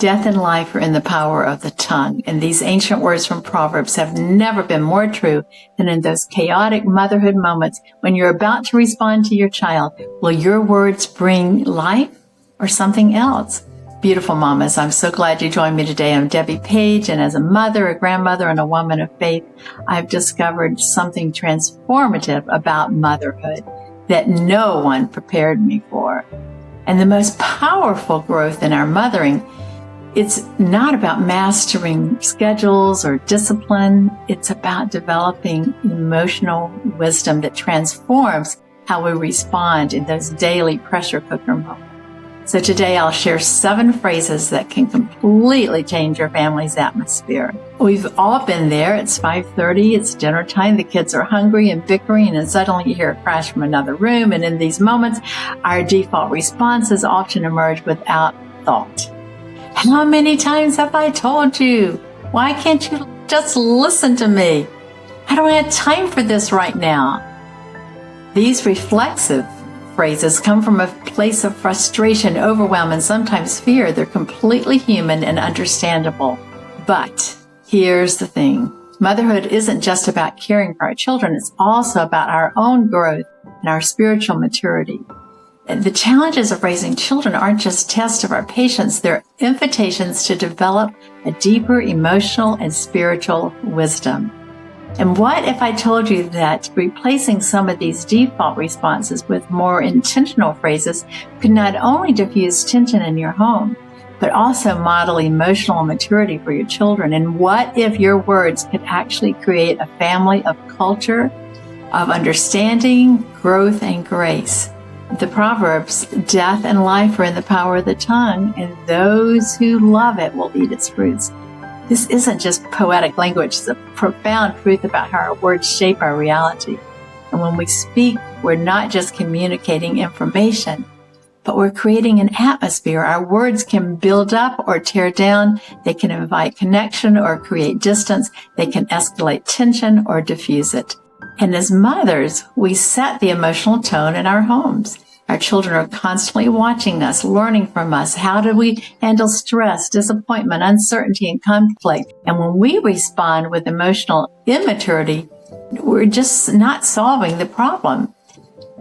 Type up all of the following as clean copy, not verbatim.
Death and life are in the power of the tongue, and these ancient words from Proverbs have never been more true than in those chaotic motherhood moments when you're about to respond to your child. Will your words bring life or something else? Beautiful mamas, I'm so glad you joined me today. I'm Debbie Page, and as a mother, a grandmother, and a woman of faith, I've discovered something transformative about motherhood that no one prepared me for. And the most powerful growth in our mothering, it's not about mastering schedules or discipline. It's about developing emotional wisdom that transforms how we respond in those daily pressure cooker moments. So today I'll share 7 phrases that can completely change your family's atmosphere. We've all been there. It's 5:30. It's dinner time. The kids are hungry and bickering, and suddenly you hear a crash from another room. And in these moments, our default responses often emerge without thought. How many times have I told you? Why can't you just listen to me? I don't have time for this right now. These reflexive phrases come from a place of frustration, overwhelm, and sometimes fear. They're completely human and understandable. But here's the thing. Motherhood isn't just about caring for our children. It's also about our own growth and our spiritual maturity. The challenges of raising children aren't just tests of our patience. They're invitations to develop a deeper emotional and spiritual wisdom. And what if I told you that replacing some of these default responses with more intentional phrases could not only diffuse tension in your home, but also model emotional maturity for your children? And what if your words could actually create a family of culture, of understanding, growth, and grace? The Proverbs, death and life are in the power of the tongue, and those who love it will eat its fruits. This isn't just poetic language. It's a profound truth about how our words shape our reality. And when we speak, we're not just communicating information, but we're creating an atmosphere. Our words can build up or tear down. They can invite connection or create distance. They can escalate tension or diffuse it. And as mothers, we set the emotional tone in our homes. Our children are constantly watching us, learning from us. How do we handle stress, disappointment, uncertainty, and conflict? And when we respond with emotional immaturity, we're just not solving the problem.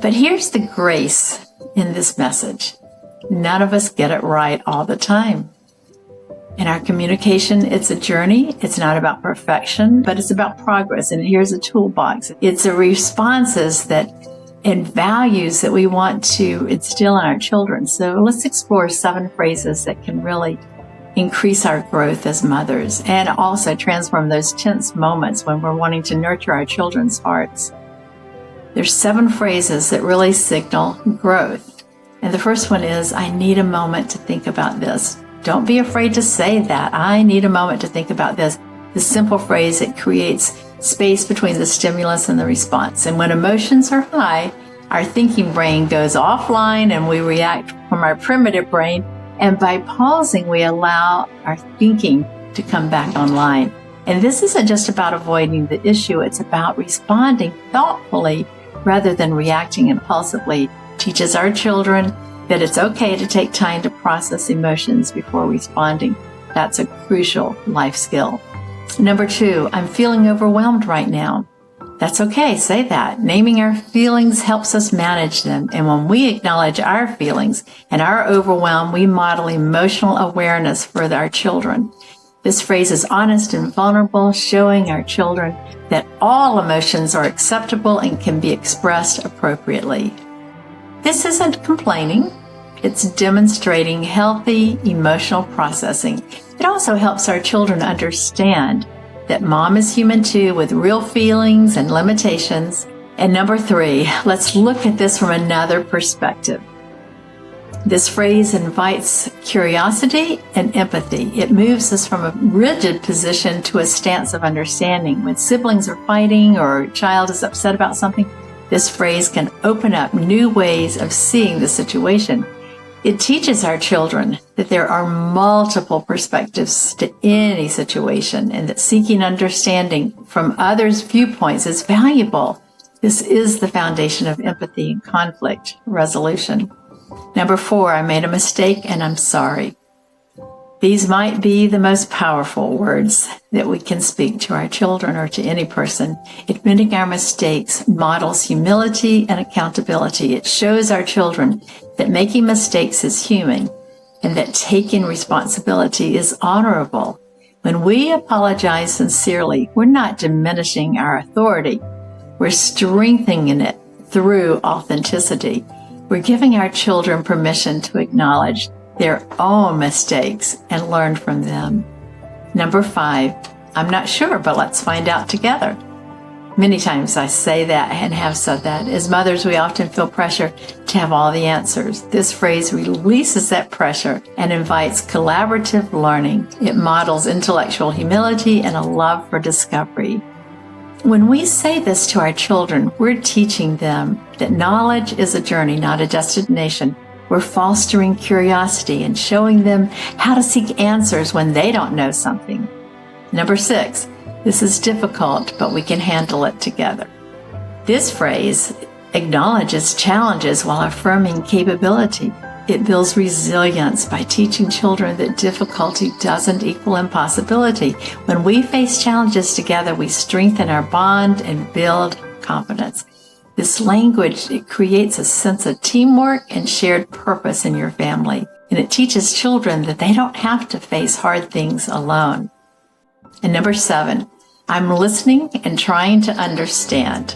But here's the grace in this message. None of us get it right all the time. In our communication, it's a journey. It's not about perfection, but it's about progress. And here's a toolbox. It's the responses and values that we want to instill in our children. So let's explore 7 phrases that can really increase our growth as mothers and also transform those tense moments when we're wanting to nurture our children's hearts. There's 7 phrases that really signal growth. And the first one is, I need a moment to think about this. Don't be afraid to say that. I need a moment to think about this. The simple phrase, it creates space between the stimulus and the response. And when emotions are high, our thinking brain goes offline and we react from our primitive brain. And by pausing, we allow our thinking to come back online. And this isn't just about avoiding the issue. It's about responding thoughtfully rather than reacting impulsively. It teaches our children that it's okay to take time to process emotions before responding. That's a crucial life skill. Number 2, I'm feeling overwhelmed right now. That's okay, say that. Naming our feelings helps us manage them. And when we acknowledge our feelings and our overwhelm, we model emotional awareness for our children. This phrase is honest and vulnerable, showing our children that all emotions are acceptable and can be expressed appropriately. This isn't complaining. It's demonstrating healthy emotional processing. It also helps our children understand that mom is human too, with real feelings and limitations. And number 3, let's look at this from another perspective. This phrase invites curiosity and empathy. It moves us from a rigid position to a stance of understanding. When siblings are fighting or a child is upset about something, this phrase can open up new ways of seeing the situation. It teaches our children that there are multiple perspectives to any situation and that seeking understanding from others' viewpoints is valuable. This is the foundation of empathy and conflict resolution. Number 4, I made a mistake and I'm sorry. These might be the most powerful words that we can speak to our children or to any person. Admitting our mistakes models humility and accountability. It shows our children that making mistakes is human and that taking responsibility is honorable. When we apologize sincerely, we're not diminishing our authority. We're strengthening it through authenticity. We're giving our children permission to acknowledge their own mistakes and learn from them. Number 5, I'm not sure, but let's find out together. Many times I say that and have said that. As mothers, we often feel pressure to have all the answers. This phrase releases that pressure and invites collaborative learning. It models intellectual humility and a love for discovery. When we say this to our children, we're teaching them that knowledge is a journey, not a destination. We're fostering curiosity and showing them how to seek answers when they don't know something. Number 6, this is difficult, but we can handle it together. This phrase acknowledges challenges while affirming capability. It builds resilience by teaching children that difficulty doesn't equal impossibility. When we face challenges together, we strengthen our bond and build confidence. This language, it creates a sense of teamwork and shared purpose in your family. And it teaches children that they don't have to face hard things alone. And number 7, I'm listening and trying to understand.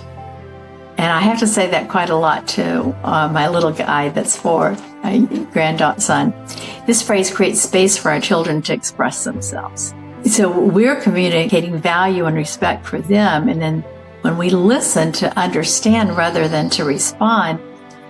And I have to say that quite a lot to my little guy that's 4, my grandson. This phrase creates space for our children to express themselves. So we're communicating value and respect for them, and then when we listen to understand rather than to respond,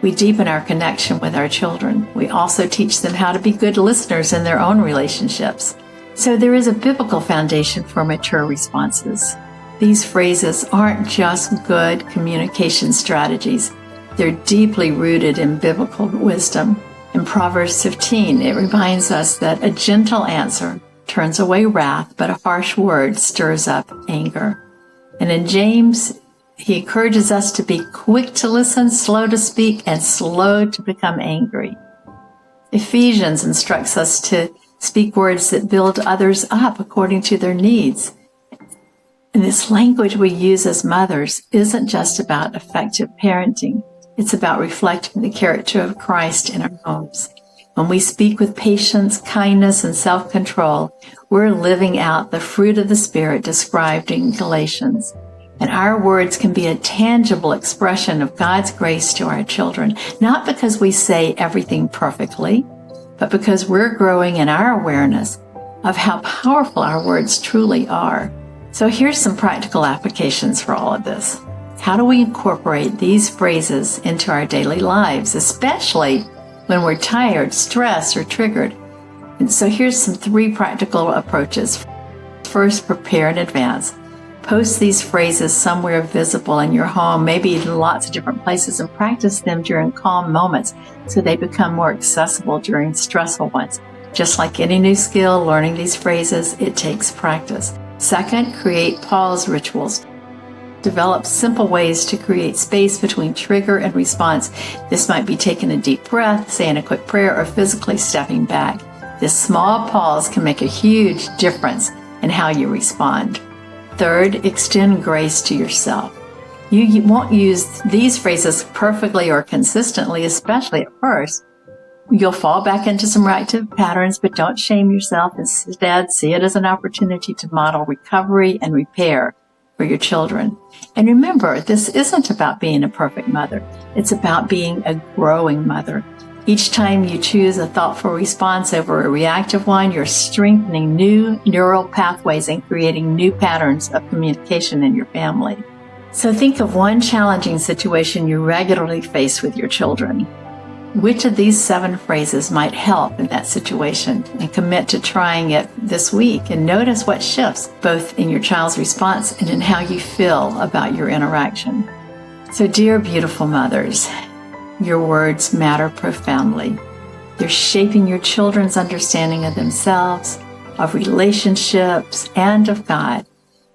we deepen our connection with our children. We also teach them how to be good listeners in their own relationships. So there is a biblical foundation for mature responses. These phrases aren't just good communication strategies. They're deeply rooted in biblical wisdom. In Proverbs 15, it reminds us that a gentle answer turns away wrath, but a harsh word stirs up anger. And in James, he encourages us to be quick to listen, slow to speak, and slow to become angry. Ephesians instructs us to speak words that build others up according to their needs. And this language we use as mothers isn't just about effective parenting. It's about reflecting the character of Christ in our homes. When we speak with patience, kindness, and self-control, we're living out the fruit of the Spirit described in Galatians. And our words can be a tangible expression of God's grace to our children, not because we say everything perfectly, but because we're growing in our awareness of how powerful our words truly are. So here's some practical applications for all of this. How do we incorporate these phrases into our daily lives, especially when we're tired, stressed, or triggered? And so here's some 3 practical approaches. First, prepare in advance. Post these phrases somewhere visible in your home, maybe in lots of different places, and practice them during calm moments so they become more accessible during stressful ones. Just like any new skill, learning these phrases, it takes practice. Second, create pause rituals. Develop simple ways to create space between trigger and response. This might be taking a deep breath, saying a quick prayer, or physically stepping back. This small pause can make a huge difference in how you respond. Third, extend grace to yourself. You won't use these phrases perfectly or consistently, especially at first. You'll fall back into some reactive patterns, but don't shame yourself. Instead, see it as an opportunity to model recovery and repair for your children. And remember, this isn't about being a perfect mother. It's about being a growing mother. Each time you choose a thoughtful response over a reactive one, you're strengthening new neural pathways and creating new patterns of communication in your family. So think of one challenging situation you regularly face with your children. Which of these 7 phrases might help in that situation? And commit to trying it this week and notice what shifts both in your child's response and in how you feel about your interaction. So dear beautiful mothers, your words matter profoundly. They're shaping your children's understanding of themselves, of relationships, and of God.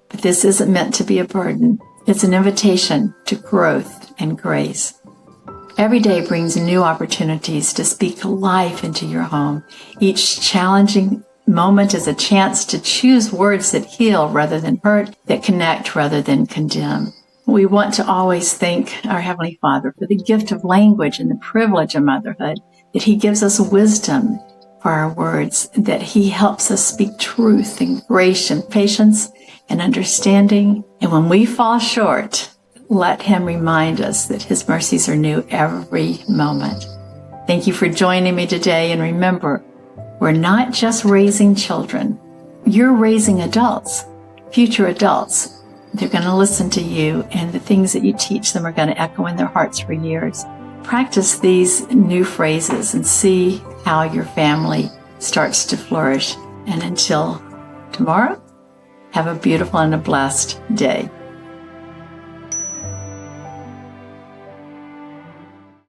But this isn't meant to be a burden. It's an invitation to growth and grace. Every day brings new opportunities to speak life into your home. Each challenging moment is a chance to choose words that heal rather than hurt, that connect rather than condemn. We want to always thank our Heavenly Father for the gift of language and the privilege of motherhood, that He gives us wisdom for our words, that He helps us speak truth and grace and patience and understanding. And when we fall short, let Him remind us that His mercies are new every moment. Thank you for joining me today. And remember, we're not just raising children. You're raising adults, future adults. They're going to listen to you, and the things that you teach them are going to echo in their hearts for years. Practice these new phrases and see how your family starts to flourish. And until tomorrow, have a beautiful and a blessed day.